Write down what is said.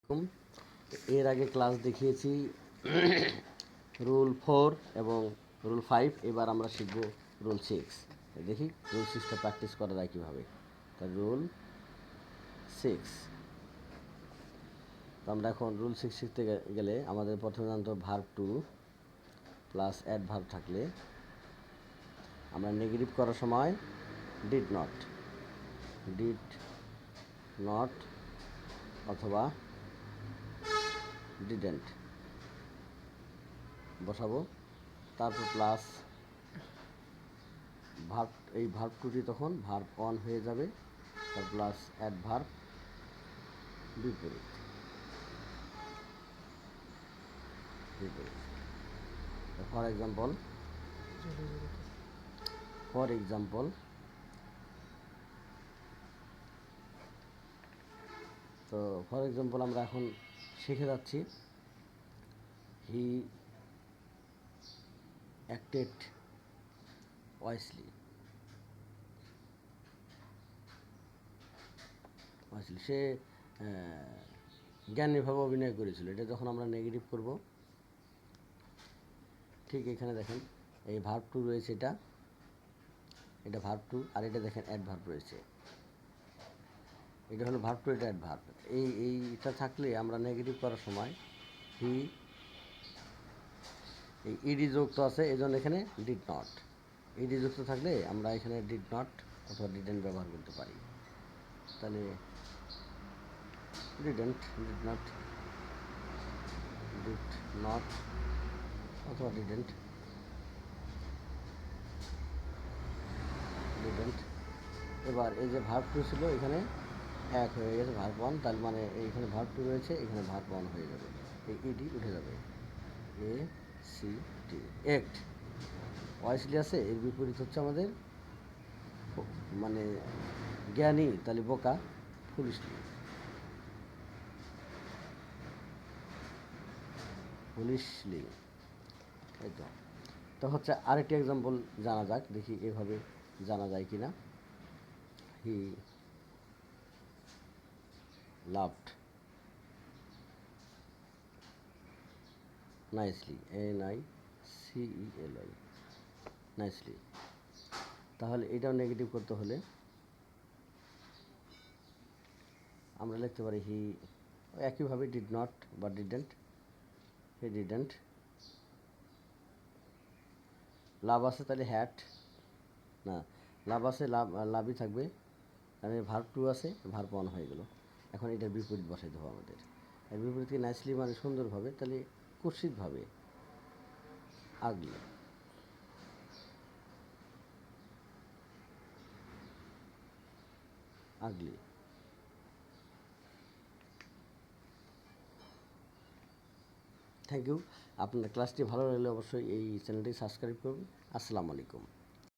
হুম, এর আগে ক্লাস দেখিয়েছি রুল 4 এবং রুল 5। এবার আমরা শিখব রুল 6। দেখি রুল 6টা প্র্যাকটিস করা যায় কীভাবে। তা রুল 6, তো আমরা এখন রুল 6 শিখতে গেলে আমাদের প্রথমে জানতে হবে ভার্ব টু প্লাস অ্যাডভার্ব থাকলে আমরা নেগেটিভ করার সময় ডিড নট অথবা ডিডেন্ট বসাবো, তারপর প্লাস ভার্ব, এই ভার্ব টুটি তখন ভার্ব অন হয়ে যাবে, তার প্লাস অ্যাডভার্ব বিপরীত। ফর এক্সাম্পল তো ফর এক্সাম্পল আমরা এখন শিখে যাচ্ছি হি অ্যাক্টেড ওয়াইসলি, সে জ্ঞানীভাবে অভিনয় করেছিল। এটা যখন আমরা নেগেটিভ করব, ঠিক এখানে দেখেন এই ভার্ব টু রয়েছে, এটা ভার্ব টু, আর এটা দেখেন অ্যাডভার্ব রয়েছে। এটা হলো ভার্ব টু, এটা অ্যাডভার্ব। এইটা থাকলে আমরা নেগেটিভ করার সময় হি, এই ইডি যুক্ত আছে এই জন্য এখানে ডিড নট, ইডি যুক্ত থাকলে আমরা এখানে ডিড নট অথবা ডিডেন্ট ব্যবহার করতে পারি। তাহলে ডিড নট অথবা ডিডেন্ট। এবার এই যে ভার্ব টু ছিল এখানে এক হয়ে গেছে ভার্ব ওয়ান, তার মানে এইখানে ভার্ব টু রয়েছে, এখানে ভার্ব ওয়ান হয়ে যাবে, এই ইডি উঠে যাবে। A C T, act wisely আছে, এর বিপরীত হচ্ছে আমাদের মানে জ্ঞানী, তাহলে বোকা ফুলিশলি। এই তো হচ্ছে আরেকটি এক্সাম্পল জানা যাক, দেখি এভাবে জানা যায় কিনা। He loved nicely, NICELY, nicely. তাহলে এটাও নেগেটিভ করতে হলে আমরা লিখতে পারি হি, একইভাবে ডিড নট বা ডিডেন্ট, হি ডিডেন্ট। লাভ আছে তাহলে হ্যাট, না লাভ আছে, লাভই থাকবে, কারণ ভার্ব টু আছে, ভার্ব ওয়ান হয়ে গেল। এখন এটার বিপরীত বসাইতে হবে আমাদের। এর বিপরীতকে নাইসলি মানে সুন্দরভাবে, তাহলে কুৎসিতভাবে আগলি। Thank you. আপনার ক্লাসটি ভালো লাগলে অবশ্যই এই চ্যানেলটি সাবস্ক্রাইব করুন। আসসালামু আলাইকুম।